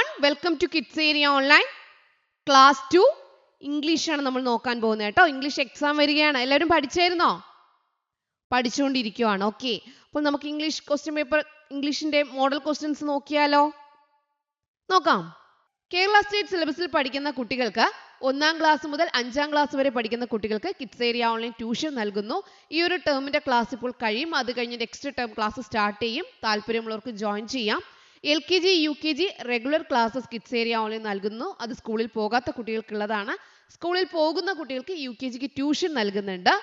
everyone, welcome to Kids Area Online Class 2 English ആണ് നമ്മൾ നോക്കാൻ പോകുന്നത് കേട്ടോ. ഇംഗ്ലീഷ് എക്സാം വരികയാണ്. എല്ലാവരും പഠിച്ചായിരുന്നോ? പഠിച്ചുകൊണ്ടിരിക്കുകയാണ്. ഓക്കെ, അപ്പോൾ നമുക്ക് ഇംഗ്ലീഷ് ക്വസ്റ്റ്യൻ പേപ്പർ ഇംഗ്ലീഷിന്റെ മോഡൽ ക്വസ്റ്റ്യൻസ് നോക്കിയാലോ? നോക്കാം. കേരള സ്റ്റേറ്റ് സിലബസിൽ പഠിക്കുന്ന കുട്ടികൾക്ക് 1ാം ക്ലാസ് മുതൽ 5ാം ക്ലാസ് വരെ പഠിക്കുന്ന കുട്ടികൾക്ക് കിഡ്സ് ഏരിയ ഓൺലൈൻ ട്യൂഷൻ നൽകുന്നു. ഈ ഒരു ടേമിന്റെ ക്ലാസ് ഇപ്പോൾ കഴിയും. അത് കഴിഞ്ഞ് നെക്സ്റ്റ് ടേം ക്ലാസ് സ്റ്റാർട്ട് ചെയ്യും. താല്പര്യമുള്ളവർക്ക് ജോയിൻ ചെയ്യാം. LKG UKG regular classes kids area online നൽകുന്നു. അത് സ്കൂളിൽ പോകാത്ത കുട്ടികൾക്കുള്ളതാണ്. സ്കൂളിൽ പോകുന്ന കുട്ടികൾക്ക് UKGക്ക് ട്യൂഷൻ നൽകുന്നുണ്ട്.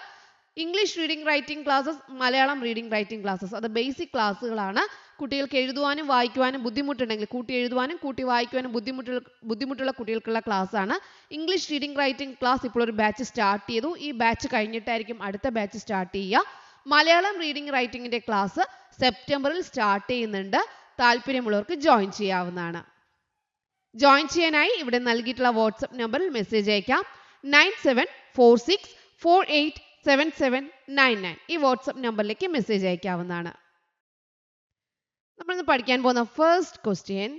English reading writing classes, Malayalam reading writing classes, അത് ബേസിക് ക്ലാസ്സുകളാണ്. കുട്ടികൾക്ക് എഴുതുവാനും വായിക്കുവാനും ബുദ്ധിമുട്ടുണ്ടെങ്കിൽ കൂട്ടി എഴുതുവാനും കൂട്ടി വായിക്കുവാനും ബുദ്ധിമുട്ടുള്ള കുട്ടികൾക്കുള്ള ക്ലാസ് ആണ്. ഇംഗ്ലീഷ് റീഡിംഗ് റൈറ്റിംഗ് ക്ലാസ് ഇപ്പോൾ ഒരു ബാച്ച് സ്റ്റാർട്ട് ചെയ്തു. ഈ ബാച്ച് കഴിഞ്ഞിട്ടായിരിക്കും അടുത്ത ബാച്ച് സ്റ്റാർട്ട് ചെയ്യുക. മലയാളം റീഡിംഗ് റൈറ്റിംഗിന്റെ ക്ലാസ് സെപ്റ്റംബറിൽ സ്റ്റാർട്ട് ചെയ്യുന്നുണ്ട്. താല്പര്യമുള്ളവർക്ക് ജോയിൻ ചെയ്യാവുന്നതാണ്. ജോയിൻ ചെയ്യാനായി ഇവിടെ നൽകിയിട്ടുള്ള വാട്സ്ആപ്പ് നമ്പറിൽ മെസ്സേജ് അയക്കാം. 9746487799 ഈ വാട്സ്ആപ്പ് നമ്പറിലേക്ക് മെസ്സേജ് അയക്കാവുന്നതാണ്. നമ്മളിന്ന് പഠിക്കാൻ പോകുന്ന first question,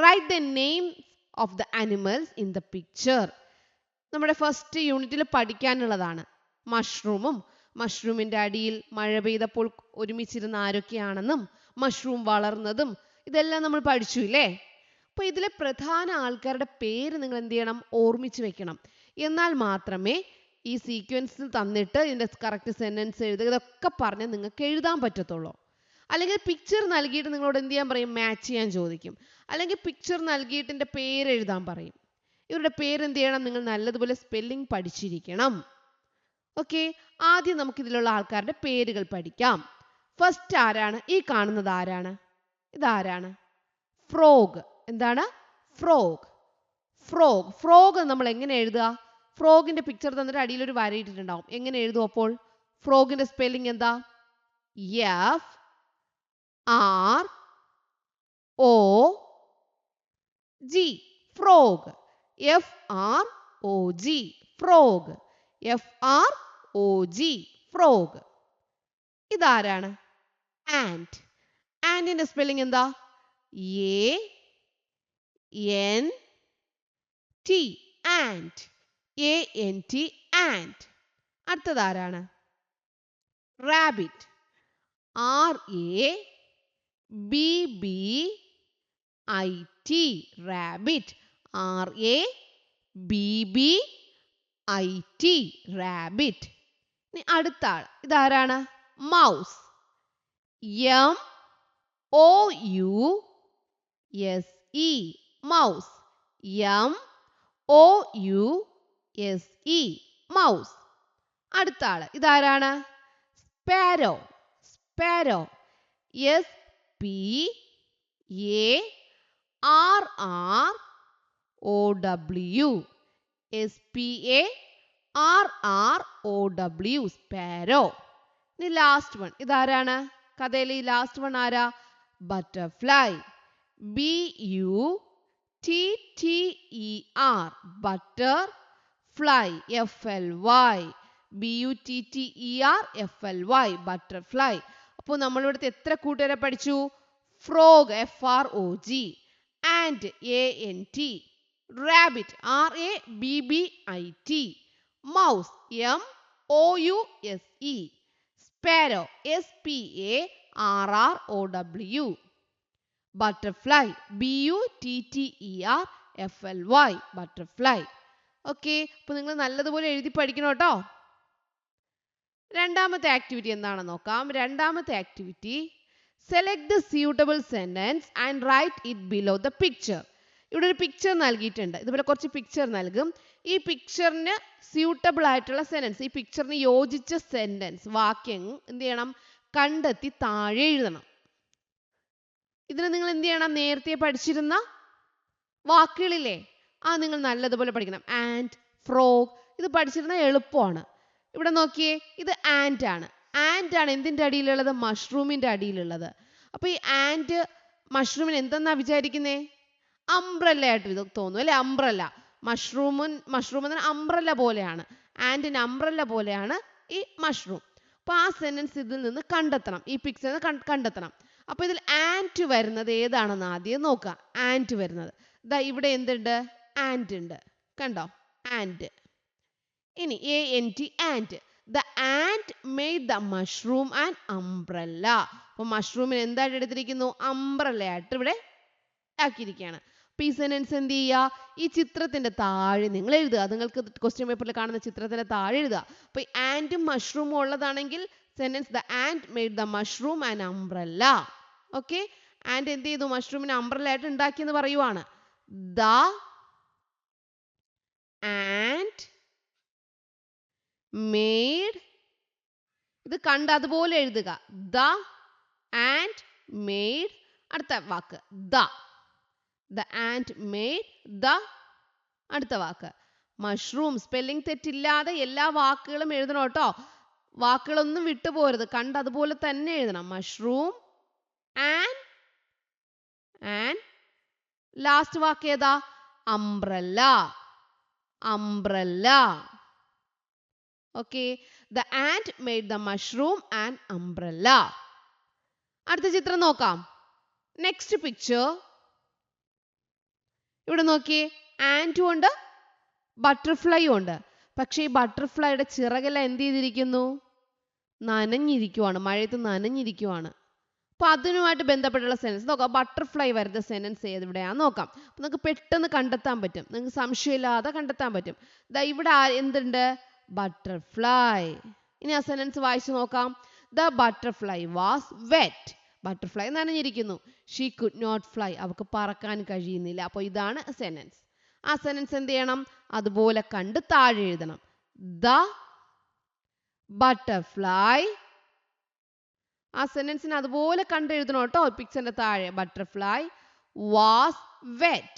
write the names of the animals in the picture. നമ്മുടെ ഫസ്റ്റ് യൂണിറ്റിൽ പഠിക്കാനുള്ളതാണ്. മഷ്റൂമിന്റെ അടിയിൽ മഴ പെയ്തപ്പോൾ ഒരുമിച്ചിരുന്ന ആരൊക്കെയാണെന്നും മഷ്റൂം വളർന്നതും ഇതെല്ലാം നമ്മൾ പഠിച്ചു ഇല്ലേ? അപ്പോൾ ഇതിലെ പ്രധാന ആൾക്കാരുടെ പേര് നിങ്ങൾ എന്ത് ചെയ്യണം? ഓർമ്മിച്ച് വെക്കണം. എന്നാൽ മാത്രമേ ഈ സീക്വൻസിൽ തന്നിട്ട് ഇതിന്റെ കറക്റ്റ് സെന്റൻസ് എഴുതുക, ഇതൊക്കെ പറഞ്ഞ് നിങ്ങൾക്ക് എഴുതാൻ പറ്റത്തുള്ളൂ. അല്ലെങ്കിൽ പിക്ചർ നൽകിയിട്ട് നിങ്ങളോട് എന്ത് ചെയ്യാൻ പറയും? മാച്ച് ചെയ്യാൻ ചോദിക്കും. അല്ലെങ്കിൽ പിക്ചർ നൽകിയിട്ട് ഇതിന്റെ പേര് എഴുതാൻ പറയും. ഇവരുടെ പേര് എന്ത് ചെയ്യണം? നിങ്ങൾ നല്ലതുപോലെ സ്പെല്ലിംഗ് പഠിച്ചിരിക്കണം. ഓക്കെ, ആദ്യം നമുക്ക് ഇതിലുള്ള ആൾക്കാരുടെ പേരുകൾ പഠിക്കാം. ഫസ്റ്റ് ആരാണ്? ഈ കാണുന്നത് ആരാണ്? ഇതാരാണ്? ഫ്രോഗ്. എന്താണ്? ഫ്രോഗ്. ഫ്രോഗ് നമ്മൾ എങ്ങനെ എഴുതുക? ഫ്രോഗിന്റെ പിക്ചർ തന്നിട്ട് അടിയിൽ ഒരു വര ഇട്ടിട്ടുണ്ടാവും. എങ്ങനെ എഴുതും അപ്പോൾ? ഫ്രോഗിന്റെ സ്പെല്ലിംഗ് എന്താ? FROG. Frog. FROG. Frog. FROG. Frog. ഇതാരാണ്? ആന്റ്. ആന്റിന്റെ സ്പെല്ലിംഗ് എന്താ? ANT. And. ANT. And. അടുത്തതാരാണ്? Rabbit. RABBIT. Rabbit. RABBIT. Rabbit. ഇനി അടുത്ത ആൾ ഇതാരാണ്? Mouse. MOUSE. Mouse. MOUSE. Mouse. അടുത്ത ആള് ഇതാരാണ്? സ്പാരോ. SPARROW. SPARROW. സ്പാരോ. ഇനി ലാസ്റ്റ് വൺ ഇതാരാണ്? കഥയിലെ ഈ ലാസ്റ്റ് വൺ ആരാ? Butterfly. BUTTER. Butterfly. FLY. Butterfly. അപ്പോൾ നമ്മൾ ഇവിടുത്തെ എത്ര കൂട്ടുകാരെ പഠിച്ചു? Frog FROG, and ANT, rabbit RABBIT, mouse MOUSE, sparrow SPARROW, butterfly BUTTERFLY. Butterfly. Okay, അപ്പോൾ നിങ്ങൾ നല്ലതുപോലെ എഴുതി പഠിക്കണം കേട്ടോ. രണ്ടാമത്തെ ആക്ടിവിറ്റി എന്താണെന്ന് നോക്കാം. രണ്ടാമത്തെ activity, select the suitable sentence and write it below the picture. ഇവിടെ ഒരു പിക്ചർ നൽകിയിട്ടുണ്ട്. ഇതുപോലെ കുറച്ച് പിക്ചർ നൽകും. ഈ പിക്ചറിന് സ്യൂട്ടബിൾ ആയിട്ടുള്ള സെന്റൻസ്, ഈ പിക്ചറിന് യോജിച്ച സെന്റൻസ്, വാക്യം എന്ത് ചെയ്യണം? കണ്ടെത്തി താഴെ എഴുതണം. ഇതിന് നിങ്ങൾ എന്ത് ചെയ്യണം? നേരത്തെ പഠിച്ചിരുന്ന വാക്കുകളില്ലേ, നിങ്ങൾ നല്ലതുപോലെ പഠിക്കണം. ആന്റ്, ഫ്രോഗ്, ഇത് പഠിച്ചിരുന്ന എളുപ്പമാണ്. ഇവിടെ നോക്കിയേ, ഇത് ആന്റ് ആണ്. ആന്റ് ആണ് എന്തിന്റെ അടിയിലുള്ളത്? മഷ്റൂമിന്റെ അടിയിലുള്ളത്. അപ്പൊ ഈ ആന്റ് മഷ്റൂമിന് എന്തെന്നാ വിചാരിക്കുന്നേ? അംബ്രല്ല ആയിട്ട് ഇത് തോന്നും അല്ലെ? അംബ്രല്ല. മഷ്റൂം അംബ്രല്ല പോലെയാണ്. ആന്റിന് അംബ്രല്ല പോലെയാണ് ഈ മഷ്റൂം. അപ്പോൾ ആ സെന്റൻസ് ഇതിൽ നിന്ന് കണ്ടെത്തണം. ഈ പിക്ചറിൽ കണ്ടെത്തണം. അപ്പോൾ ഇതിൽ ആന്റ് വരുന്നത് ഏതാണെന്ന് ആദ്യം നോക്കുക. ആന്റ് വരുന്നത് ദാ ഇവിടെ എന്തുണ്ട്? ആൻഡ് ഉണ്ട്. കണ്ടോ? ആൻഡ്. ഇനി ANT and. The ant made the mushroom an umbrella. അപ്പോൾ മഷ്റൂമിന് എന്തായിട്ട് എടുത്തിരിക്കുന്നു? അംബ്രല്ല ആയിട്ട് ഇവിടെ ആക്കിയിരിക്കുകയാണ്. അപ്പോൾ ഈ സെന്റൻസ് എന്ത് ചെയ്യുക? ഈ ചിത്രത്തിന്റെ താഴെ നിങ്ങൾ എഴുതുക. നിങ്ങൾക്ക് ക്വസ്റ്റ്യൻ പേപ്പറിൽ കാണുന്ന ചിത്രത്തിന്റെ താഴെ എഴുതുക. അപ്പോൾ ആൻഡും മഷ്റൂമും ഉള്ളതാണെങ്കിൽ sentence the ant made the mushroom an umbrella. Okay, and എന്ത് ചെയ്തു? മഷ്റൂമിനെ അംബ്രല്ല ആയിട്ട് ഉണ്ടാക്കിയെന്ന് പറയുവാണ്. The ant made, ഇത് കണ്ട് അതുപോലെ എഴുതുക. The ant made, അടുത്ത വാക്ക് the ant made the, അടുത്ത വാക്ക് മഷ്റൂം. സ്പെല്ലിംഗ് തെറ്റില്ലാതെ എല്ലാ വാക്കുകളും എഴുതണം കേട്ടോ. വാക്കുകളൊന്നും വിട്ടുപോകരുത്, കണ്ട് അതുപോലെ തന്നെ എഴുതണം. മഷ്റൂം ആൻഡ് ലാസ്റ്റ് വാക്ക് ഏതാ? Umbrella. Okay, the ant made the mushroom an umbrella. അടുത്ത ചിത്രം നോക്കാം. Next picture. ഇവിടെ നോക്കിയേ, ആൻറ്റും ഉണ്ട് ബട്ടർഫ്ലൈയും ഉണ്ട്. പക്ഷേ ഈ ബട്ടർഫ്ലൈയുടെ ചിറകെല്ലാം എന്ത് ചെയ്തിരിക്കുന്നു? നനഞ്ഞിരിക്കുവാണ്, മഴയത്ത് നനഞ്ഞിരിക്കുവാണ്. അപ്പോൾ അതിനുമായിട്ട് ബന്ധപ്പെട്ടുള്ള സെൻറ്റൻസ് നോക്കാം. ബട്ടർഫ്ലൈ വരുന്ന സെൻറ്റൻസ് ഏതെവിടെയാണെന്ന് നോക്കാം. അപ്പോൾ നിങ്ങൾക്ക് പെട്ടെന്ന് കണ്ടെത്താൻ പറ്റും, നിങ്ങൾക്ക് സംശയമില്ലാതെ കണ്ടെത്താൻ പറ്റും. ദാ ഇവിടെ എന്തുണ്ട്? ബട്ടർഫ്ലൈ. ഇനി ആ സെൻറ്റൻസ് വായിച്ചു നോക്കാം. The butterfly was wet. Butterfly നനഞ്ഞിരിക്കുന്നു. She could not fly. അവൾക്ക് പറക്കാൻ കഴിയുന്നില്ല. അപ്പോൾ ഇതാണ് സെൻറ്റൻസ്. ആ സെൻറ്റൻസ് എന്ത് ചെയ്യണം? അതുപോലെ കണ്ട് താഴെ എഴുതണം. The butterfly. ആ സെൻറ്റൻസിന് അതുപോലെ കണ്ട് എഴുതണം കേട്ടോ. പിക്ചറിന്റെ താഴെ ബട്ടർഫ്ലൈ was wet.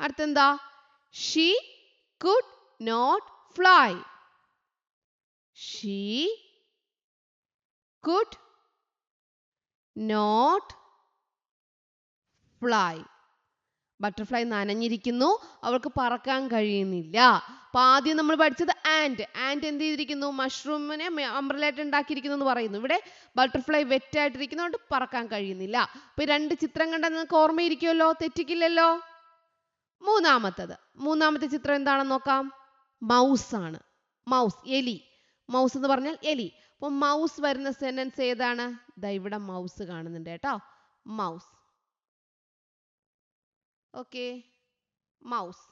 അടുത്തെന്താ? She could not fly. She could not fly. Butterfly നനഞ്ഞിരിക്കുന്നു, അവൾക്ക് പറക്കാൻ കഴിയുന്നില്ല. അപ്പൊ ആദ്യം നമ്മൾ പഠിച്ചത് ആൻഡ് എന്ത് ചെയ്തിരിക്കുന്നു? മഷ്റൂമിനെ അംബ്രല്ലായിട്ട് ഉണ്ടാക്കിയിരിക്കുന്നു എന്ന് പറയുന്നു. ഇവിടെ ബട്ടർഫ്ലൈ വെറ്റായിട്ടിരിക്കുന്നതുകൊണ്ട് പറക്കാൻ കഴിയുന്നില്ല. അപ്പൊ രണ്ട് ചിത്രം കണ്ടാൽ നിങ്ങൾക്ക് ഓർമ്മയിരിക്കുമല്ലോ, തെറ്റിക്കില്ലല്ലോ. മൂന്നാമത്തെ ചിത്രം എന്താണെന്ന് നോക്കാം. മൗസ് ആണ്. മൗസ്, എലി. മൗസ് എന്ന് പറഞ്ഞാൽ എലി. അപ്പൊ മൗസ് വരുന്ന സെന്റൻസ് ഏതാണ്? ദാ ഇവിടെ മൗസ് കാണുന്നുണ്ട് കേട്ടോ. Mouse. Okay, mouse.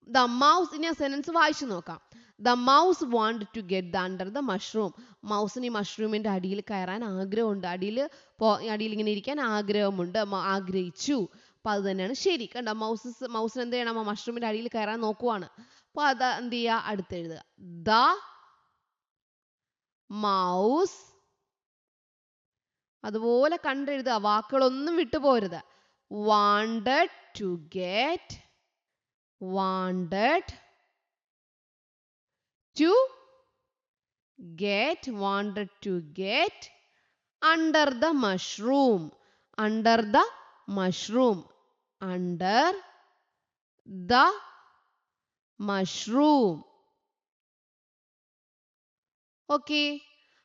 The mouse. ഇനി ആ സെന്റൻസ് വായിച്ചു നോക്കാം. The mouse wanted to get under the mushroom. മൗസിന് ഈ മഷ്റൂമിന്റെ അടിയിൽ കയറാൻ ആഗ്രഹമുണ്ട്. അടിയിൽ ഇങ്ങനെ ഇരിക്കാൻ ആഗ്രഹമുണ്ട്, ആഗ്രഹിച്ചു. അപ്പൊ അത് തന്നെയാണ് ശരി. കണ്ടോ, മൗസിന് എന്ത് ചെയ്യണം? മഷ്റൂമിന്റെ അടിയിൽ കയറാൻ നോക്കുവാണ്. അപ്പൊ അത് എന്ത് ചെയ്യുക? അടുത്തെഴുതുക. The mouse. അതുപോലെ കണ്ടെഴുതുക, വാക്കുകളൊന്നും വിട്ടുപോരുത്. wanted to get under the mushroom. Under the mushroom. Okay,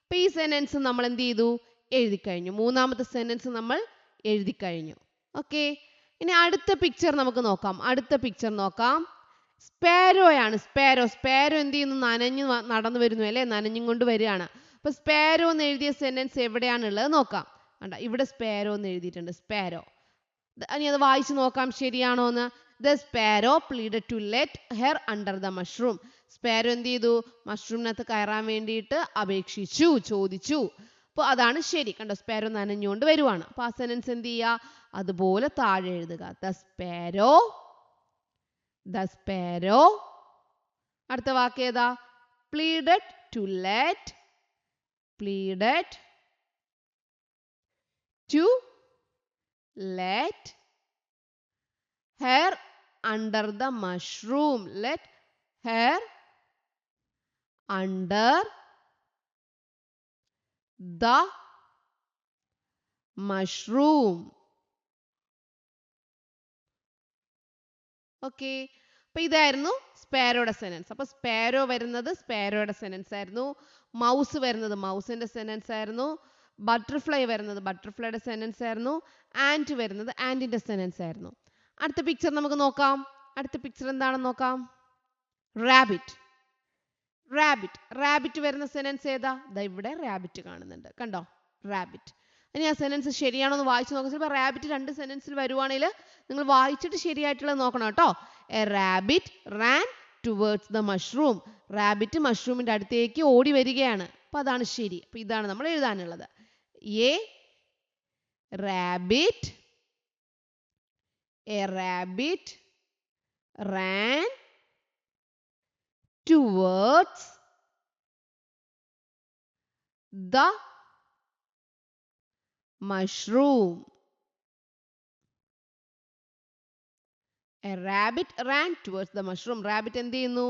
അപ്പൊ ഈ സെന്റൻസ് നമ്മൾ എന്ത് ചെയ്തു? എഴുതി കഴിഞ്ഞു. മൂന്നാമത്തെ സെന്റൻസ് നമ്മൾ എഴുതി കഴിഞ്ഞു. ഓക്കെ, ഇനി അടുത്ത പിക്ചർ നമുക്ക് നോക്കാം. സ്പാരോയാണ്. സ്പാരോ എന്ത് ചെയ്യുന്നു? നനഞ്ഞു നടന്നു വരുന്നു അല്ലേ, നനഞ്ഞും കൊണ്ട് വരികയാണ്. അപ്പൊ സ്പാരോ എന്ന് എഴുതിയ സെന്റൻസ് എവിടെയാണുള്ളത് നോക്കാം. കണ്ട, ഇവിടെ സ്പാരോ എന്ന് എഴുതിയിട്ടുണ്ട്. സ്പാരോ. ഇനി അത് വായിച്ചു നോക്കാം ശരിയാണോ എന്ന്. The sparrow pleaded to let her under the mushroom. Sparrow എന്ത് ചെയ്തു? മഷ്റൂമിനകത്ത് കയറാൻ വേണ്ടിയിട്ട് അപേക്ഷിച്ചു, ചോദിച്ചു. അപ്പോൾ അതാണ് ശരി. കണ്ടോ, സ്പാരോ നനഞ്ഞുകൊണ്ട് വരുവാണ്. അപ്പൊ ആ സെന്റൻസ് എന്ത് ചെയ്യുക? അതുപോലെ താഴെ എഴുതുക. The sparrow. അടുത്ത വാക്ക് ഏതാ? pleaded to let her under the mushroom. Let her under the mushroom. Okay, അപ്പൊ ഇതായിരുന്നു സ്പാരോയുടെ സെനൻസ്. അപ്പൊ സ്പാരോ വരുന്നത് സ്പാരോയുടെ സെനൻസ് ആയിരുന്നു. മൗസ് വരുന്നത് മൗസിന്റെ സെനൻസ് ആയിരുന്നു. ബട്ടർഫ്ലൈ വരുന്നത് ബട്ടർഫ്ലൈയുടെ സെനൻസ് ആയിരുന്നു. ആൻഡ് വരുന്നത് ആൻഡിന്റെ സെനൻസ് ആയിരുന്നു. അടുത്ത പിക്ചർ നമുക്ക് നോക്കാം. അടുത്ത പിക്ചർ എന്താണെന്ന് നോക്കാം. റാബിറ്റ്. റാബിറ്റ് റാബിറ്റ് വരുന്ന സെനൻസ് ഏതാ? ദാ ഇവിടെ റാബിറ്റ് കാണുന്നുണ്ട്, കണ്ടോ? റാബിറ്റ്. ഇനി ആ സെനൻസ് ശരിയാണോ എന്ന് വായിച്ചു നോക്കാം. ചിലപ്പോൾ റാബിറ്റ് രണ്ട് സെനൻസിൽ വരുവാണെങ്കിൽ നിങ്ങൾ വായിച്ചിട്ട് ശരിയായിട്ടുള്ളത് നോക്കണം കേട്ടോ. A rabbit ran towards the mushroom. Rabbit മഷ്റൂമിന്റെ അടുത്തേക്ക് ഓടി വരികയാണ്. അപ്പൊ അതാണ് ശരി. അപ്പൊ ഇതാണ് നമ്മൾ എഴുതാനുള്ളത്. A rabbit ran towards the mushroom. A rabbit ran towards the mushroom. Rabbit എന്ത് ചെയ്യുന്നു?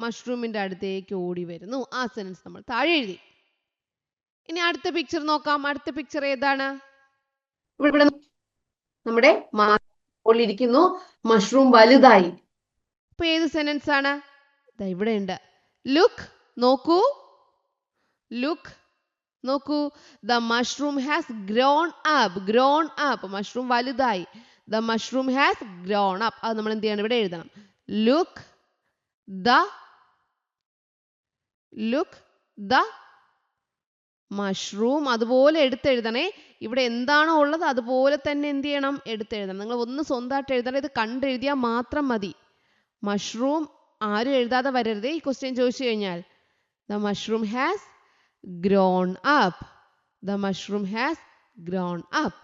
മഷ്റൂമിന്റെ അടുത്തേക്ക് ഓടി വരുന്നു. ആ സെൻസ് നമ്മൾ താഴെ എഴുതി. ഇനി അടുത്ത പിക്ചർ നോക്കാം. അടുത്ത പിക്ചർ ഏതാണ്? ഇവിടെ നമ്മുടെ ഇരിക്കുന്നു. മഷ്റൂം വലുതായി. അപ്പൊ ഏത് സെനൻസ് ആണ്? ഇവിടെ ഉണ്ട്. ലുക്ക്, നോക്കൂ. ലുക്ക്, നോക്കൂ. The mushroom has grown up. Grown up, mushroom വലുതായി. The mushroom has grown up. അത് നമ്മൾ എന്ത് ചെയ്യണം? ഇവിടെ എഴുതണം. Look the mushroom. അതുപോലെ എടുത്തെഴുതണേ. ഇവിടെ എന്താണോ ഉള്ളത് അതുപോലെ തന്നെ എന്ത് ചെയ്യണം? എടുത്തെഴുതണം. നിങ്ങൾ ഒന്ന് സ്വന്തമായിട്ട് എഴുതണം. ഇത് കണ്ടെഴുതിയാൽ മാത്രം മതി. മഷ്റൂം ആരും എഴുതാതെ വരരുതേ ഈ ക്വസ്റ്റ്യൻ ചോദിച്ചു കഴിഞ്ഞാൽ. The mushroom has grown up. The mushroom has grown up.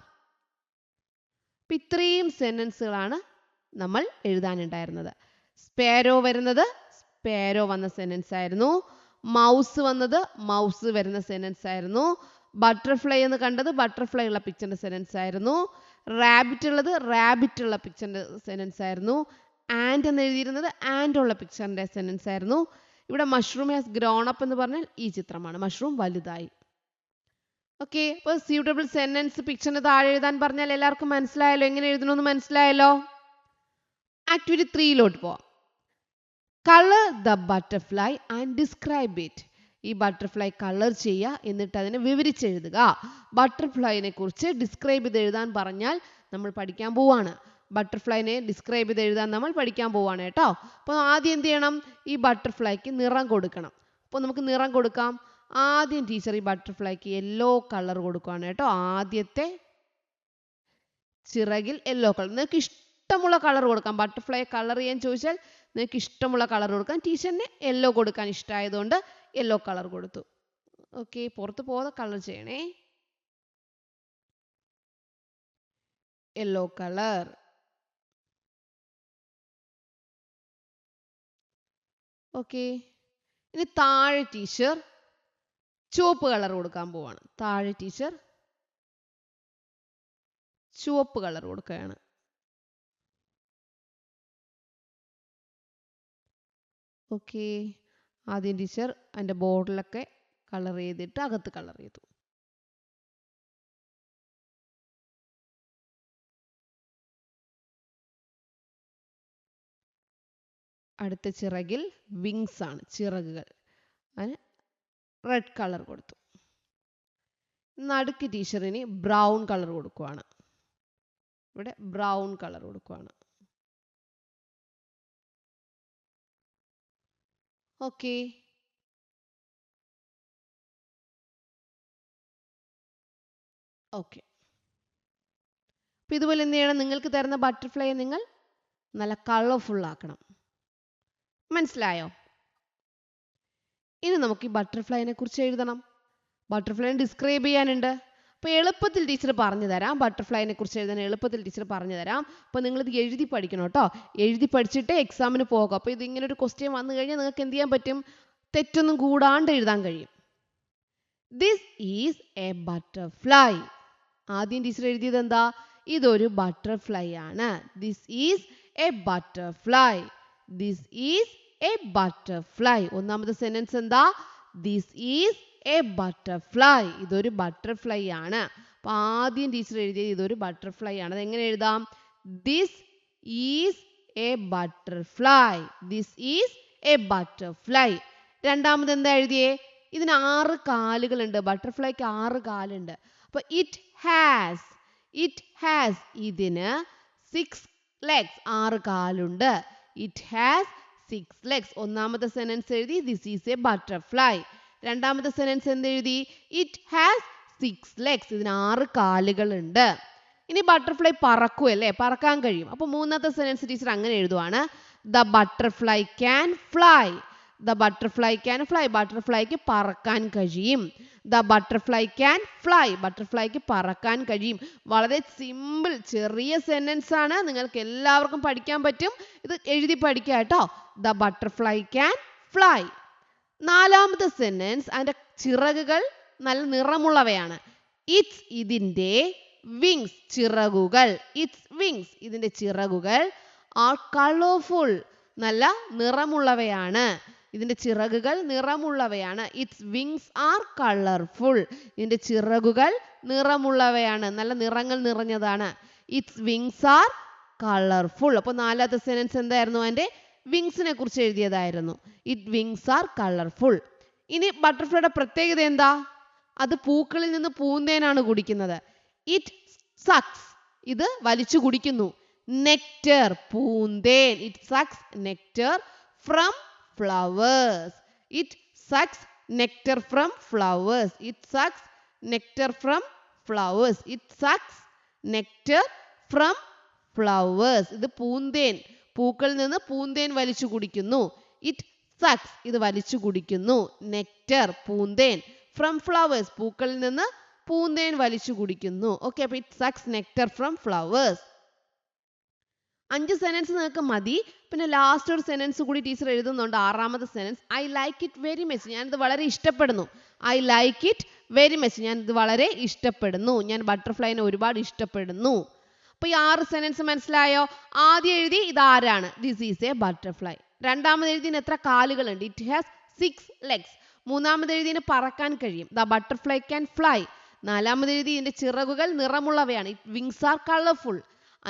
അപ്പൊ ഇത്രയും സെന്റൻസുകളാണ് നമ്മൾ എഴുതാനുണ്ടായിരുന്നത്. സ്പാരോ വരുന്നത് സ്പാരോ വന്ന സെന്റൻസ് ആയിരുന്നു. മൗസ് വന്നത് മൗസ് വരുന്ന സെന്റൻസ് ആയിരുന്നു. ബട്ടർഫ്ലൈ എന്ന് കണ്ടത് ബട്ടർഫ്ലൈ ഉള്ള പിക്ചറിന്റെ സെന്റൻസ് ആയിരുന്നു. റാബിറ്റ് ഉള്ളത് റാബിറ്റ് ഉള്ള പിക്ചറിന്റെ സെന്റൻസ് ആയിരുന്നു. ആൻഡ് എന്ന് എഴുതിയിരുന്നത് ആൻഡ് ഉള്ള പിക്ചറിന്റെ സെന്റൻസ് ആയിരുന്നു. ഇവിടെ മഷ്റൂം ഹാസ് ഗ്രോൺ അപ്പ് എന്ന് പറഞ്ഞാൽ ഈ ചിത്രമാണ്. മഷ്റൂം വലുതായി. ഓക്കെ, അപ്പോൾ സ്യൂട്ടബിൾ സെന്റൻസ് പിക്ചറിന് താഴെ എഴുതാൻ പറഞ്ഞാൽ എല്ലാവർക്കും മനസ്സിലായല്ലോ? എങ്ങനെ എഴുതണമെന്ന് മനസ്സിലായല്ലോ? ആക്ടിവിറ്റി 3 പോവാം. Colour the butterfly and describe it. ഈ ബട്ടർഫ്ലൈ കളർ ചെയ്യുക, എന്നിട്ട് അതിനെ വിവരിച്ചെഴുതുക. ബട്ടർഫ്ലൈനെ കുറിച്ച് ഡിസ്ക്രൈബ് ചെയ്ത് എഴുതാൻ പറഞ്ഞാൽ നമ്മൾ പഠിക്കാൻ പോവാണ്. ബട്ടർഫ്ലൈനെ ഡിസ്ക്രൈബ് ചെയ്ത് എഴുതാൻ നമ്മൾ പഠിക്കാൻ പോവാണ് കേട്ടോ. അപ്പോൾ ആദ്യം എന്ത് ചെയ്യണം? ഈ ബട്ടർഫ്ലൈക്ക് നിറം കൊടുക്കണം. അപ്പോൾ നമുക്ക് നിറം കൊടുക്കാം. ആദ്യം ടീച്ചർ ഈ ബട്ടർഫ്ലൈക്ക് യെല്ലോ കളർ കൊടുക്കുകയാണ് കേട്ടോ. ആദ്യത്തെ ചിറകിൽ യെല്ലോ കളർ. നിങ്ങൾക്ക് ഇഷ്ടമുള്ള കളർ കൊടുക്കാം. ബട്ടർഫ്ലൈ കളർ ചെയ്യാൻ ചോദിച്ചാൽ നിങ്ങൾക്ക് ഇഷ്ടമുള്ള കളർ കൊടുക്കാം. ടീച്ചറിന് യെല്ലോ കൊടുക്കാൻ ഇഷ്ടമായതുകൊണ്ട് യെല്ലോ കളർ കൊടുത്തു. ഓക്കെ, പുറത്ത് പോകാതെ കളർ ചെയ്യണേ. Yellow colour. ഓക്കെ, ഇനി താഴെ ടീച്ചർ ചുവപ്പ് കളർ കൊടുക്കാൻ പോവാണ്. താഴെ ടീച്ചർ ചുവപ്പ് കളർ കൊടുക്കുകയാണ്. ഓക്കെ, ആദ്യം ടീച്ചർ അതിൻ്റെ ബോർഡിലൊക്കെ കളർ ചെയ്തിട്ട് അകത്ത് കളർ ചെയ്തു. അടുത്ത ചിറകിൽ വിങ്സ് ആണ്, ചിറകുകൾ. അതിന് റെഡ് കളർ കൊടുത്തു. നടുക്ക് ടീച്ചറിന് ബ്രൗൺ കളർ കൊടുക്കുവാണ്. ഇവിടെ ബ്രൗൺ കളർ കൊടുക്കുവാണ്. Okay, okay. അപ്പൊ ഇതുപോലെ എന്ത് ചെയ്യണം? നിങ്ങൾക്ക് തരുന്ന ബട്ടർഫ്ലൈ നിങ്ങൾ നല്ല കളർഫുൾ ആക്കണം. മനസ്സിലായോ? ഇനി നമുക്ക് ഈ ബട്ടർഫ്ലൈനെ കുറിച്ച് എഴുതണം. ബട്ടർഫ്ലൈനെ ഡിസ്ക്രൈബ് ചെയ്യാനുണ്ട്. അപ്പോൾ എളുപ്പത്തിൽ ടീച്ചർ പറഞ്ഞു തരാം. ബട്ടർഫ്ലൈനെ കുറിച്ച് എഴുതാൻ എളുപ്പത്തിൽ ടീച്ചർ പറഞ്ഞു തരാം. അപ്പോൾ നിങ്ങളിത് എഴുതി പഠിക്കണം കേട്ടോ. എഴുതി പഠിച്ചിട്ട് എക്സാമിന് പോകുക. അപ്പോൾ ഇതിങ്ങനെ ഒരു ക്വസ്റ്റ്യൻ വന്നു കഴിഞ്ഞാൽ നിങ്ങൾക്ക് എന്ത് ചെയ്യാൻ പറ്റും? തെറ്റൊന്നും കൂടാണ്ട് എഴുതാൻ കഴിയും. This is a butterfly. ആദ്യം ടീച്ചർ എഴുതിയത് എന്താ? ഇതൊരു ബട്ടർഫ്ലൈ ആണ്. This is a butterfly. This is a butterfly. ഒന്നാമത്തെ സെന്റൻസ് എന്താ? This is a butterfly. ഇതൊരു ബട്ടർഫ്ലൈ ആണ്. അപ്പൊ ആദ്യം ടീച്ചർ എഴുതിയത് ഇതൊരു ബട്ടർഫ്ലൈ ആണ്. അതെങ്ങനെ എഴുതാം? This is a butterfly. This is a butterfly. രണ്ടാമത് എന്താ എഴുതിയേ? ഇതിന് 6 കാലുകളുണ്ട്. ബട്ടർഫ്ലൈക്ക് 6 കാലുണ്ട്. അപ്പൊ ഇറ്റ് ഹാസ് ഇതിന് 6 legs, 6 കാലുണ്ട്. It has 6 legs. ഒന്നാമത്തെ സെന്റൻസ് എഴുതി ദിസ് ഈസ് എ ബട്ടർഫ്ലൈ. രണ്ടാമത്തെ സെന്റൻസ് എന്ത് എഴുതി? It has 6 legs. ഇതിന് 6 കാലുകളുണ്ട്. ഇനി ബട്ടർഫ്ലൈ പറക്കുമല്ലേ, പറക്കാൻ കഴിയും. അപ്പൊ മൂന്നാമത്തെ സെന്റൻസ് ടീച്ചർ അങ്ങനെ എഴുതുവാണ്. The butterfly can fly. The butterfly can fly. ബട്ടർഫ്ലൈക്ക് പറക്കാൻ കഴിയും. The butterfly can fly. ബട്ടർഫ്ലൈക്ക് പറക്കാൻ കഴിയും. വളരെ സിമ്പിൾ ചെറിയ സെന്റൻസ് ആണ്. നിങ്ങൾക്ക് എല്ലാവർക്കും പഠിക്കാൻ പറ്റും. ഇത് എഴുതി പഠിക്കുക കേട്ടോ. The butterfly can fly. നാലാമത്തെ സെന്റൻസ് അതിന്റെ ചിറകുകൾ നല്ല നിറമുള്ളവയാണ്. ഇറ്റ്സ് ഇതിന്റെ വിങ്സ് ചിറകുകൾ. ഇറ്റ്സ് വിങ്സ് ഇതിന്റെ ചിറകുകൾ ആർ കളർഫുൾ നല്ല നിറമുള്ളവയാണ്. ഇതിന്റെ ചിറകുകൾ നിറമുള്ളവയാണ്. Its wings are colourful. ഇതിന്റെ ചിറകുകൾ നിറമുള്ളവയാണ്, നല്ല നിറങ്ങൾ നിറഞ്ഞതാണ്. Its wings are colourful. അപ്പൊ നാലാമത്തെ സെന്റൻസ് എന്തായിരുന്നു? അതിന്റെ വിങ്സിനെ കുറിച്ച് എഴുതിയതായിരുന്നു. It wings are colourful. ഇനി ബട്ടർഫ്ലൈയുടെ പ്രത്യേകത എന്താ? അത് പൂക്കളിൽ നിന്ന് പൂന്തേനാണ് കുടിക്കുന്നത്. ഇറ്റ് സക്സ് ഇത് വലിച്ചു കുടിക്കുന്നു. നെക്ടർ പൂന്തേൻ. It sucks nectar from flowers. It sucks nectar from flowers. It sucks nectar from flowers. It sucks nectar from flowers. ഇത് പൂന്തേൻ, പൂക്കളിൽ നിന്ന് പൂന്തേൻ വലിച്ചു കുടിക്കുന്നു. ഇറ്റ് സക്സ് ഇത് വലിച്ചു കുടിക്കുന്നു. നെക്ടർ പൂന്തേൻ. ഫ്രം ഫ്ലവേഴ്സ് പൂക്കളിൽ നിന്ന് പൂന്തേൻ വലിച്ചു കുടിക്കുന്നു. ഓക്കെ, അപ്പൊ it sucks nectar from flowers. 5 sentence നിങ്ങൾക്ക് മതി. പിന്നെ ലാസ്റ്റ് ഒരു സെന്റൻസ് കൂടി ടീച്ചർ എഴുതുന്നുണ്ട്. ആറാമത്തെ sentence I like it very much. ഞാനിത് വളരെ ഇഷ്ടപ്പെടുന്നു. I like it very much. ഞാനിത് വളരെ ഇഷ്ടപ്പെടുന്നു. ഞാൻ ബട്ടർഫ്ലൈനെ ഒരുപാട് ഇഷ്ടപ്പെടുന്നു. അപ്പൊ ഈ 6 സെന്റൻസ് മനസ്സിലായോ? ആദ്യം എഴുതി ഇതാരാണ്? This is a butterfly. രണ്ടാമത് എഴുതിന് എത്ര കാലുകളുണ്ട്? It has 6 legs. മൂന്നാമത് എഴുതിന് പറക്കാൻ കഴിയും. The butterfly can fly. നാലാമത് എഴുതി ഇതിന്റെ ചിറകുകൾ നിറമുള്ളവയാണ്. It wings are colourful.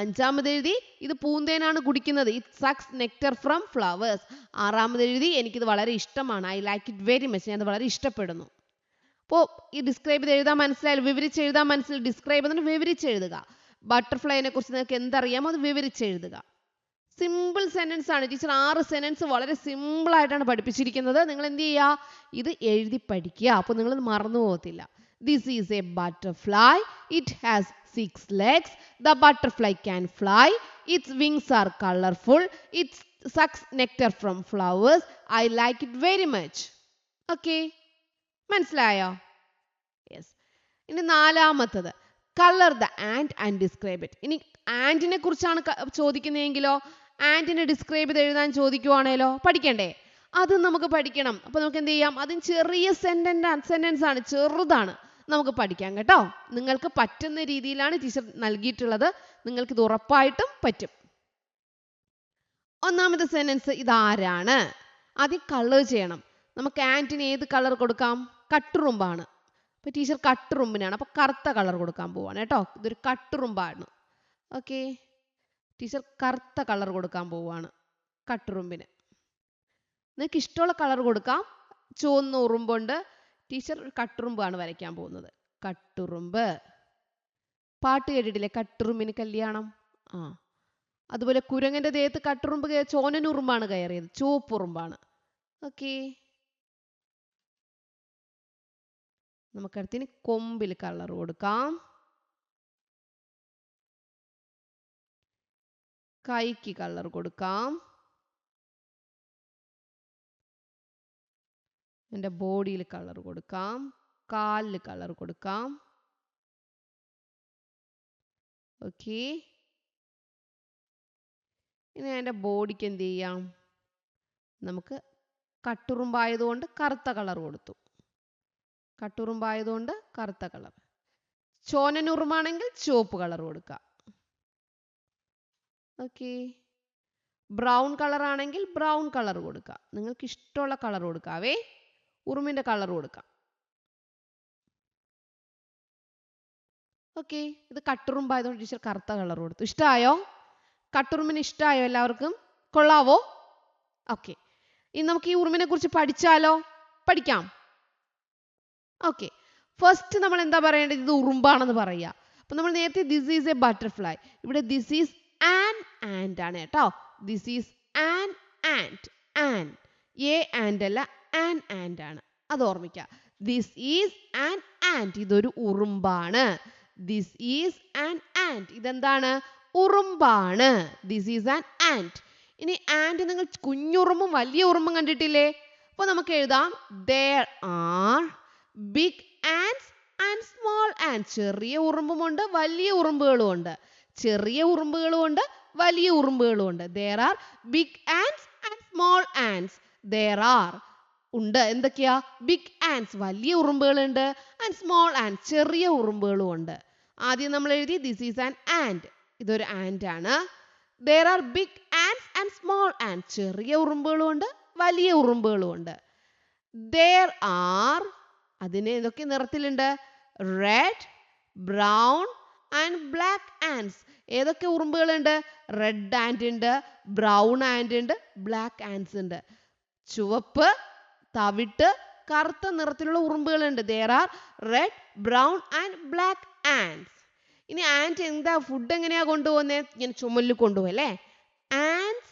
അഞ്ചാമത് എഴുതി ഇത് പൂന്തേനാണ് കുടിക്കുന്നത്. It sucks nectar from flowers. ആറാമത് എഴുതി എനിക്കിത് വളരെ ഇഷ്ടമാണ്. I like it very much. ഞാനത് വളരെ ഇഷ്ടപ്പെടുന്നു. അപ്പോൾ ഈ ഡിസ്ക്രൈബ് ചെയ്ത് എഴുതാൻ മനസ്സിലായാലും വിവരിച്ച് എഴുതാൻ മനസ്സിലായി. ഡിസ്ക്രൈബ് എന്നിട്ട് വിവരിച്ചെഴുതുക. ബട്ടർഫ്ലൈനെ കുറിച്ച് നിങ്ങൾക്ക് എന്തറിയാമോ അത് വിവരിച്ചെഴുതുക. സിമ്പിൾ സെന്റൻസ് ആണ്. ടീച്ചർ 6 സെന്റൻസ് വളരെ സിമ്പിൾ ആയിട്ടാണ് പഠിപ്പിച്ചിരിക്കുന്നത്. നിങ്ങൾ എന്ത് ചെയ്യുക? ഇത് എഴുതി പഠിക്കുക. അപ്പോൾ നിങ്ങൾ മറന്നു പോകത്തില്ല. This is a butterfly. It has 6 legs. The butterfly can fly. Its wings are colorful. It sucks nectar from flowers. I like it very much. Okay. മനസ്സിലായോ? Yes. ഇനി നാലാമത്തത് colour the and and describe it. ഇനി ആൻഡിനെ കുറിച്ചാണ് ചോദിക്കുന്നതെങ്കിലോ, ആൻഡിനെ describe ചെയ്ത് എഴുതാൻ ചോദിക്കുവാണേലോ പഠിക്കണ്ടേ? അത് നമുക്ക് പഠിക്കണം. അപ്പൊ നമുക്ക് എന്ത് ചെയ്യാം? അതും ചെറിയ സെന്റൻസ് ആണ്, ചെറുതാണ്. നമുക്ക് പഠിക്കാം കേട്ടോ. നിങ്ങൾക്ക് പറ്റുന്ന രീതിയിലാണ് ടീച്ചർ നൽകിയിട്ടുള്ളത്. നിങ്ങൾക്ക് ഇത് ഉറപ്പായിട്ടും പറ്റും. ഒന്നാമത്തെ സെന്റൻസ് ഇതാരാണ്? ആദ്യം കളർ ചെയ്യണം. നമുക്ക് ആന്റിന് ഏത് കളർ കൊടുക്കാം? കട്ടുറുമ്പാണ്. അപ്പൊ ടീച്ചർ കട്ടുറുമ്പിനാണ്. അപ്പൊ കറുത്ത കളർ കൊടുക്കാൻ പോവാണ് കേട്ടോ. ഇതൊരു കട്ടുറുമ്പാണ്. ഓക്കെ, ടീച്ചർ കറുത്ത കളർ കൊടുക്കാൻ പോവാണ് കട്ടുറുമ്പിന്. നിങ്ങൾക്ക് ഇഷ്ടമുള്ള കളർ കൊടുക്കാം. ചുവന്ന ഉറുമ്പുണ്ട്. ടീച്ചർ ഒരു കട്ടുറുമ്പാണ് വരയ്ക്കാൻ പോകുന്നത്. കട്ടുറുമ്പ്. പാട്ട് കേട്ടിട്ടില്ലേ? കട്ടുറുമ്പിന് കല്യാണം. ആ, അതുപോലെ കുരങ്ങന്റെ ദേഹത്ത് കട്ടുറുമ്പ് ചോനനുറുമ്പാണ് കയറിയത്. ചുവപ്പുറുമ്പാണ്. ഓക്കെ, നമുക്കടുത്തിന് കൊമ്പിൽ കളർ കൊടുക്കാം. കൈക്ക് കളർ കൊടുക്കാം. എൻ്റെ ബോഡിയിൽ കളർ കൊടുക്കാം. കാലിൽ കളർ കൊടുക്കാം. ഓക്കെ, ഇനി എൻ്റെ ബോഡിക്ക് എന്ത് ചെയ്യാം? നമുക്ക് കട്ടുറുമ്പായതുകൊണ്ട് കറുത്ത കളർ കൊടുത്തു. കട്ടുറുമ്പായതുകൊണ്ട് കറുത്ത കളർ. ചോനനുറുമ്പാണെങ്കിൽ ചുവപ്പ് കളർ കൊടുക്കാം. ഓക്കെ, ബ്രൗൺ കളർ ആണെങ്കിൽ ബ്രൗൺ കളർ കൊടുക്കാം. നിങ്ങൾക്ക് ഇഷ്ടമുള്ള കളർ കൊടുക്കാവേ. ഉറുമ്പിന്റെ കളർ കൊടുക്കാം. ഓക്കെ, ഇത് കട്ടുറുമ്പായതുകൊണ്ട് ടീച്ചർ കറുത്ത കളർ കൊടുത്തു. ഇഷ്ടമായോ? കട്ടുറുമ്പിന് ഇഷ്ടമായോ എല്ലാവർക്കും? കൊള്ളാവോ? ഓക്കെ, ഇനി നമുക്ക് ഈ ഉറുമ്പിനെ കുറിച്ച് പഠിച്ചാലോ? പഠിക്കാം. ഓക്കെ, ഫസ്റ്റ് നമ്മൾ എന്താ പറയേണ്ടത്? ഇത് ഉറുമ്പാണെന്ന് പറയുക. അപ്പൊ നമ്മൾ നേരത്തെ ദിസ് ഈസ് എ ബട്ടർഫ്ലൈ, ഇവിടെ ദിസ് ഈസ് ആൻ ആൻഡ് ആണ് കേട്ടോ. This is an ant. An a ant അല്ല, ആൻ ആൻഡ് ആണ്, അത് ഓർമ്മിക്കുക. ദിസ് ഈസ് ആൻ ആൻഡ്, ഇതൊരു ഉറുമ്പാണ്. ദിസ് ഈസ് ആൻ ആൻഡ്, ഇതെന്താണ്? ഉറുമ്പാണ്. This is an ant. ഇനി ആൻഡ് നിങ്ങൾ കുഞ്ഞുറുമ്പും വലിയ ഉറുമ്പും കണ്ടിട്ടില്ലേ? അപ്പൊ നമുക്ക് എഴുതാം there are big ants and small ants. ചെറിയ ഉറുമ്പുമുണ്ട് വലിയ ഉറുമ്പുകളും ഉണ്ട്. ചെറിയ ഉറുമ്പുകളും ഉണ്ട് വലിയ ഉറുമ്പുകളും ഉണ്ട്. there are big ants and small ants. there are ഉണ്ട് എന്തൊക്കെയാ? big ants വലിയ ഉറുമ്പുകളുണ്ട്, and small ants ചെറിയ ഉറുമ്പുകളും ഉണ്ട്. ആദ്യം നമ്മൾ എഴുതി this is an ant, ഇതൊരു ant ആണ്. there are big ants and small ants ചെറിയ ഉറുമ്പുകളും ഉണ്ട് വലിയ ഉറുമ്പുകളും ഉണ്ട്. there are അതിന് ഏതൊക്കെ നിറത്തിലുണ്ട്? Red, brown and black ants. ഏതൊക്കെ ഉറുമ്പുകളുണ്ട്? റെഡ് ആൻഡ് ഉണ്ട്, ബ്രൗൺ ആൻഡ് ഉണ്ട്, ബ്ലാക്ക് ആൻഡ്സ് ഉണ്ട്. ചുവപ്പ്, തവിട്ട്, കറുത്ത നിറത്തിലുള്ള ഉറുമ്പുകളുണ്ട്. there are red, brown and black ants. ഇനി ആൻഡ് എന്താ ഫുഡ് എങ്ങനെയാ കൊണ്ടുപോകുന്നത്? ഇങ്ങനെ ചുമലിൽ കൊണ്ടുപോകും അല്ലേ? ants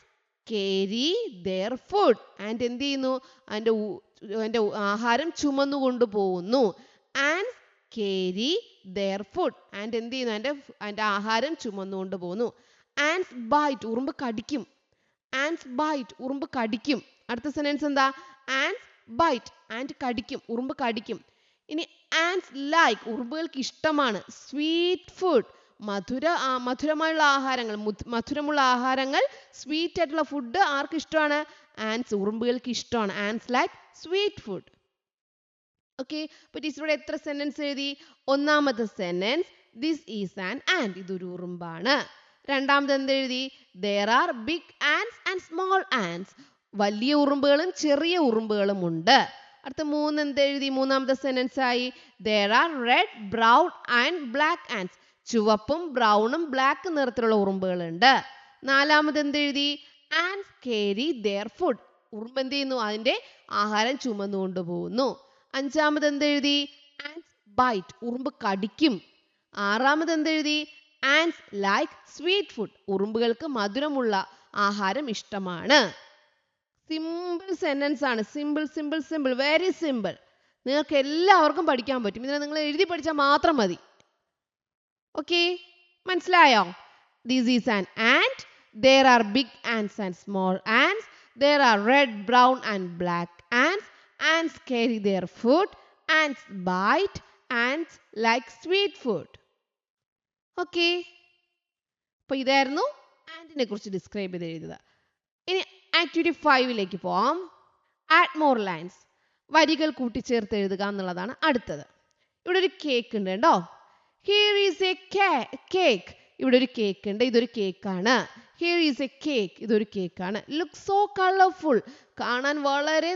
carry their food. And എന്ത് ചെയ്യുന്നു? അതിന്റെ ആഹാരം ചുമന്നു കൊണ്ടുപോകുന്നു. ants carry their food. And എന്ത് ചെയ്യുന്നു? അതിന്റെ ആഹാരം ചുമന്നുകൊണ്ട് പോകുന്നു. ants bite, ഉറുമ്പ് കടിക്കും. ants bite, ഉറുമ്പ് കടിക്കും. അടുത്ത സെന്റൻസ് എന്താ? ants bite, ആൻഡ് കടിക്കും, ഉറുമ്പ് കടിക്കും. ഇനി ants like, ഉറുമ്പുകൾക്ക് ഇഷ്ടമാണ്. സ്വീറ്റ് ഫുഡ്, മധുരമായുള്ള ആഹാരങ്ങൾ, മധുരമുള്ള ആഹാരങ്ങൾ, സ്വീറ്റ് ആയിട്ടുള്ള ഫുഡ് ആർക്ക് ഇഷ്ടമാണ്? ants, ഉറുമ്പുകൾക്ക് ഇഷ്ടമാണ്. ants like sweet food. Okay, അപ്പൊ ടീച്ചറോട് എത്ര സെന്റൻസ് എഴുതി? ഒന്നാമത്തെ sentence this is an ant, ഇതൊരു ഉറുമ്പാണ്. രണ്ടാമത് എന്ത് എഴുതി? there are big ants and small ants, വലിയ ഉറുമ്പുകളും ചെറിയ ഉറുമ്പുകളും ഉണ്ട്. അടുത്ത എന്ത് എഴുതി? മൂന്നാമത്തെ സെന്റൻസ് ആയി there are red, brown and black ants, ചുവപ്പും ബ്രൗണും ബ്ലാക്ക് നിറത്തിലുള്ള ഉറുമ്പുകളുണ്ട്. നാലാമത് എന്ത് എഴുതി? ants carry their food, ഉറുമ്പ് എന്ത് ചെയ്യുന്നു? അതിന്റെ ആഹാരം ചുമന്നുകൊണ്ട് പോകുന്നു. അഞ്ചാമത് എന്ത് എഴുതി? ants bite, ഉറുമ്പ് കടിക്കും. ആറാമത് എന്ത് എഴുതി? ants like sweet food, ഉറുമ്പുകൾക്ക് മധുരമുള്ള ആഹാരം ഇഷ്ടമാണ്. സിമ്പിൾ സെന്റൻസ് ആണ്. Simple simple simple, very simple. നിങ്ങൾക്ക് എല്ലാവർക്കും പഠിക്കാൻ പറ്റും. ഇതിനെ നിങ്ങൾ എഴുതി പഠിച്ചാൽ മാത്രം മതി. ഓക്കെ, മനസ്സിലായോ? This is an ant, there are big ants and small ants, there are red, brown and black ants, ants carry their food, ants bite, ants like sweet food. Okay, അപ്പൊ ഇതായിരുന്നു ആന്റിനെ കുറിച്ച് ഡിസ്ക്രൈബ് ചെയ്ത് എഴുതുക. ഇനി activity 5ലേക്ക് പോവാം. Add more lines, വരികൾ കൂട്ടിച്ചേർത്ത് എഴുതുക എന്നുള്ളതാണ് അടുത്തത്. ഇവിടെ ഒരു കേക്ക് ഉണ്ട് കേട്ടോ. ഹിയർ ഈസ് എ കേക്ക്, ഇവിടെ ഒരു കേക്ക് ഉണ്ട്, ഇതൊരു കേക്കാണ്. ഹിയർ ഈസ് എ കേക്ക്, ഇതൊരു കേക്കാണ്. ലുക്ക് സോ കളർഫുൾ, കാണാൻ വളരെ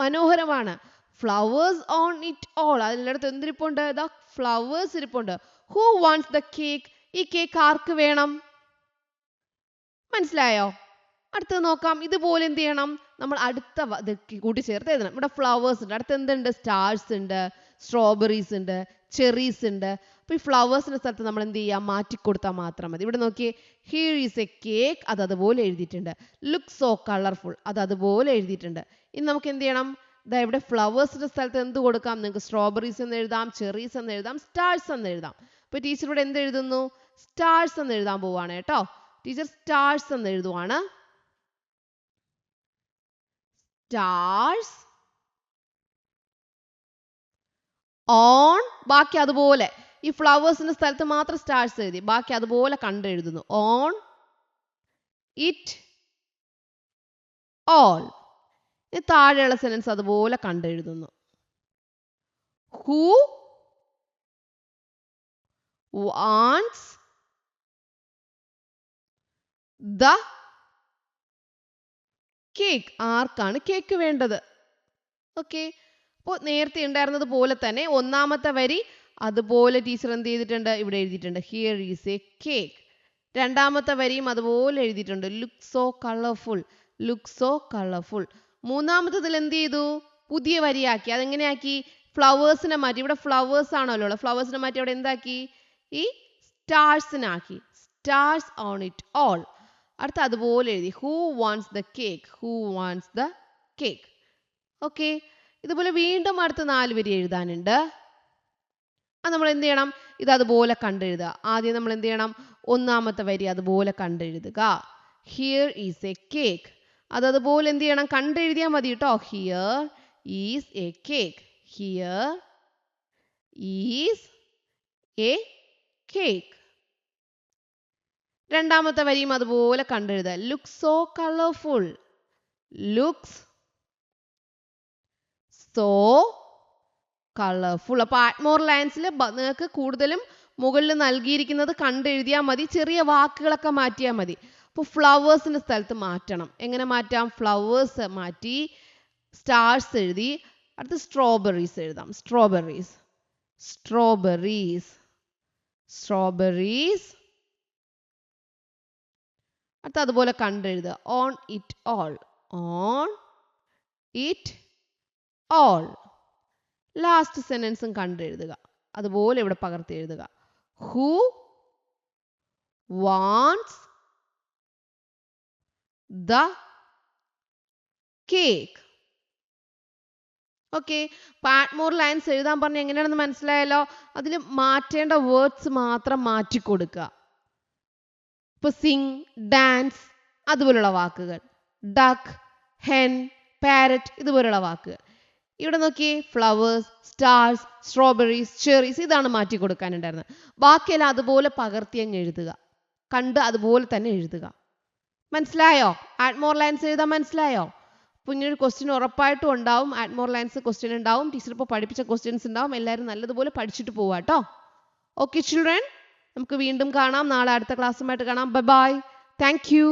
മനോഹരമാണ്. ഫ്ലവേഴ്സ് ഓൺ ഇറ്റ് ഓൾ, അതിനടുത്ത് എന്തിരിപ്പുണ്ട്? ദാ ഫ്ലവേഴ്സ് ഇരിപ്പുണ്ട്. ഹൂ വാണ്ട്സ് ദ കേക്ക്, ഈ കേക്ക് ആർക്ക് വേണം? മനസ്സിലായോ? അടുത്തത് നോക്കാം. ഇതുപോലെ എന്ത് ചെയ്യണം? നമ്മൾ അടുത്ത കൂട്ടിച്ചേർത്ത് എഴുതണം. ഇവിടെ ഫ്ലവേഴ്സ് ഉണ്ട്, അടുത്ത് എന്തുണ്ട്? സ്റ്റാർസ് ഉണ്ട്, സ്ട്രോബെറീസ് ഉണ്ട്, ചെറീസ് ഉണ്ട്. അപ്പൊ ഈ ഫ്ലവേഴ്സിന്റെ സ്ഥലത്ത് നമ്മൾ എന്ത് ചെയ്യുക? മാറ്റിക്കൊടുത്താൽ മാത്രം മതി. ഇവിടെ നോക്കിയേ, ഹിയർ ഈസ് എ കേക്ക്, അത് അതുപോലെ എഴുതിയിട്ടുണ്ട്. ലുക്ക് സോ കളർഫുൾ, അത് അതുപോലെ എഴുതിയിട്ടുണ്ട്. ഇനി നമുക്ക് എന്ത് ചെയ്യണം? ഇതാ ഇവിടെ ഫ്ലവേഴ്സിന്റെ സ്ഥലത്ത് എന്ത് കൊടുക്കാം? നിങ്ങൾക്ക് സ്ട്രോബെറീസ് എന്ന് എഴുതാം, ചെറീസ് എന്ന് എഴുതാം, സ്റ്റാർസ് എന്ന് എഴുതാം. അപ്പൊ ടീച്ചർ ഇവിടെ എന്ത് എഴുതുന്നു? സ്റ്റാർസ് എന്ന് എഴുതാൻ പോവാണ് കേട്ടോ. ടീച്ചർ സ്റ്റാർസ് എന്ന് എഴുതുവാണ്. സ്റ്റാർസ് ഓൺ, ബാക്കി അതുപോലെ ഈ ഫ്ലവേഴ്സിന്റെ സ്ഥലത്ത് മാത്രം സ്റ്റാർസ് എഴുതി, ബാക്കി അതുപോലെ കണ്ടെഴുതുന്നു. On it all. താഴെയുള്ള സെന്റൻസ് അതുപോലെ കണ്ടെഴുതുന്നു. ഹൂ വാണ്ട്സ് ദ കേക്ക്, ആർക്കാണ് കേക്ക് വേണ്ടത്? ഓക്കെ, അപ്പോൾ നേരത്തെ ഉണ്ടായിരുന്നത് പോലെ തന്നെ ഒന്നാമത്തെ വരി അതുപോലെ ടീച്ചർ എന്ത് ചെയ്തിട്ടുണ്ട്? ഇവിടെ എഴുതിയിട്ടുണ്ട് ഹിയർ ഈസ് എ കേക്ക്. രണ്ടാമത്തെ വരിയും അതുപോലെ എഴുതിയിട്ടുണ്ട്. Look so colourful, look so colourful. മൂന്നാമത്തതിൽ എന്ത് ചെയ്തു? പുതിയ വരിയാക്കി. അതെങ്ങനെയാക്കി? ഫ്ലവേഴ്സിനെ മാറ്റി. ഇവിടെ ഫ്ലവേഴ്സ് ആണല്ലോ ഉള്ളത്. ഫ്ലവേഴ്സിനെ മാറ്റി അവിടെ എന്താക്കി? ഈ സ്റ്റാർസിനാക്കി. Stars on it all. അടുത്ത അതുപോലെ എഴുതി. Who wants the cake, who wants the cake. Okay, ഇതുപോലെ വീണ്ടും അടുത്ത 4 വരി എഴുതാനുണ്ട്. അത് നമ്മൾ എന്ത് ചെയ്യണം? ഇത് അതുപോലെ കണ്ടെഴുതുക. ആദ്യം നമ്മൾ എന്ത് ചെയ്യണം? ഒന്നാമത്തെ വരി അതുപോലെ കണ്ടെഴുതുക. Here is a cake. അതുപോലെ എന്ത് ചെയ്യണം? കണ്ടെഴുതിയാൽ മതി കേട്ടോ. Here is a cake, here is a cake. രണ്ടാമത്തെ വരിയും അതുപോലെ കണ്ടെഴുതുക. Look so colourful, looks so colourful. അപ്പോൾ ആറ്റ്മോർ ലൈൻസിൽ നിങ്ങൾക്ക് കൂടുതലും മുകളിൽ നൽകിയിരിക്കുന്നത് കണ്ടെഴുതിയാൽ മതി. ചെറിയ വാക്കുകളൊക്കെ മാറ്റിയാൽ മതി. അപ്പോൾ ഫ്ലവേഴ്സിൻ്റെ സ്ഥലത്ത് മാറ്റണം. എങ്ങനെ മാറ്റാം? ഫ്ലവേഴ്സ് മാറ്റി സ്റ്റാർസ് എഴുതി. അടുത്ത് സ്ട്രോബെറീസ് എഴുതാം. Strawberries, strawberries, strawberries. അടുത്ത അതുപോലെ കണ്ടെഴുതുക. On it all, on it all. Last സെന്റൻസും കണ്ടെഴുതുക. അതുപോലെ ഇവിടെ പകർത്തി എഴുതുക. Who wants the cake. Okay, പാറ്റ്മോർ ലൈൻസ് എഴുതാൻ പറഞ്ഞ എങ്ങനെയാണെന്ന് മനസ്സിലായല്ലോ. അതിൽ മാറ്റേണ്ട വേർഡ്സ് മാത്രം മാറ്റിക്കൊടുക്കുക. ഇപ്പൊ സിങ്, ഡാൻസ് അതുപോലുള്ള വാക്കുകൾ, ഡക്ക്, ഹെൻ, പാരറ്റ് ഇതുപോലുള്ള വാക്കുകൾ. ഇവിടെ നോക്കിയേ, ഫ്ലവേഴ്സ്, സ്റ്റാർസ്, സ്ട്രോബെറീസ്, ചെറീസ് ഇതാണ് മാറ്റി കൊടുക്കാനുണ്ടായിരുന്നത്. ബാക്കിയെല്ലാം അതുപോലെ പകർത്തി അങ്ങ് എഴുതുക. കണ്ട് അതുപോലെ തന്നെ എഴുതുക. മനസ്സിലായോ? ആറ്റ്മോർ ലൈൻസ് എഴുതാൻ മനസ്സിലായോ? അപ്പോൾ ഇങ്ങനൊരു ക്വസ്റ്റ്യൻ ഉറപ്പായിട്ടും ഉണ്ടാവും. ആറ്റ്മോർ ലൈൻസ് ക്വസ്റ്റ്യൻ ഉണ്ടാവും. ടീച്ചർ ഇപ്പോൾ പഠിപ്പിച്ച ക്വസ്റ്റ്യൻസ് ഉണ്ടാവും. എല്ലാവരും നല്ലതുപോലെ പഠിച്ചിട്ട് പോവാ കേട്ടോ. ഓക്കെ ചിൽഡ്രൻ, നമുക്ക് വീണ്ടും കാണാം. നാളെ അടുത്ത ക്ലാസ്സുമായിട്ട് കാണാം. Bye bye. Thank you.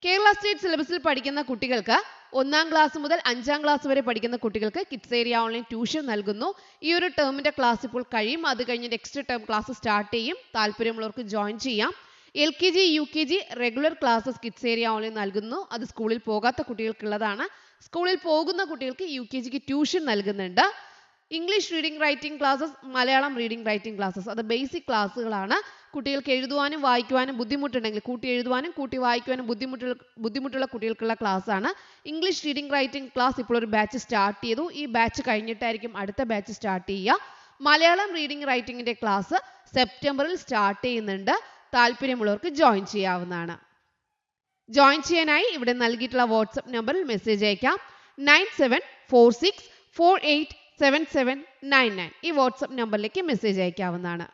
Kerala state സിലബസിൽ പഠിക്കുന്ന കുട്ടികൾക്ക് 1-ാം ക്ലാസ് മുതൽ 5-ാം ക്ലാസ് വരെ പഠിക്കുന്ന കുട്ടികൾക്ക് കിഡ്സ് ഏരിയ ഓൺലൈൻ ട്യൂഷൻ നൽകുന്നു. ഈ ഒരു ടേമിന്റെ ക്ലാസ് ഇപ്പോൾ കഴിയും. അത് കഴിഞ്ഞ് നെക്സ്റ്റ് ടേം ക്ലാസ് സ്റ്റാർട്ട് ചെയ്യും. താല്പര്യമുള്ളവർക്ക് ജോയിൻ ചെയ്യാം. LKG UKG regular classes kids area online നൽകുന്നു. അത് സ്കൂളിൽ പോകാത്ത കുട്ടികൾക്കുള്ളതാണ്. സ്കൂളിൽ പോകുന്ന കുട്ടികൾക്ക് UKGക്ക് ട്യൂഷൻ നൽകുന്നുണ്ട്. English reading writing classes, Malayalam reading writing classes, അത് ബേസിക് ക്ലാസ്സുകളാണ്. കുട്ടികൾക്ക് എഴുതുവാനും വായിക്കുവാനും ബുദ്ധിമുട്ടുണ്ടെങ്കിൽ, കൂട്ടി എഴുതുവാനും കൂട്ടി വായിക്കുവാനും ബുദ്ധിമുട്ടുള്ള കുട്ടികൾക്കുള്ള ക്ലാസ് ആണ്. ഇംഗ്ലീഷ് റീഡിംഗ് റൈറ്റിംഗ് ക്ലാസ് ഇപ്പോൾ ഒരു ബാച്ച് സ്റ്റാർട്ട് ചെയ്തു. ഈ ബാച്ച് കഴിഞ്ഞിട്ടായിരിക്കും അടുത്ത ബാച്ച് സ്റ്റാർട്ട് ചെയ്യുക. മലയാളം റീഡിംഗ് റൈറ്റിംഗിന്റെ ക്ലാസ് സെപ്റ്റംബറിൽ സ്റ്റാർട്ട് ചെയ്യുന്നുണ്ട്. താല്പര്യമുള്ളവർക്ക് ജോയിൻ ചെയ്യാവുന്നതാണ്. ജോയിൻ ചെയ്യാനായി ഇവിടെ നൽകിയിട്ടുള്ള വാട്സ്ആപ്പ് നമ്പറിൽ മെസ്സേജ് അയക്കാം. 9746487799 ഈ വാട്സ്ആപ്പ് നമ്പറിലേക്ക് മെസ്സേജ് അയക്കാവുന്നതാണ്.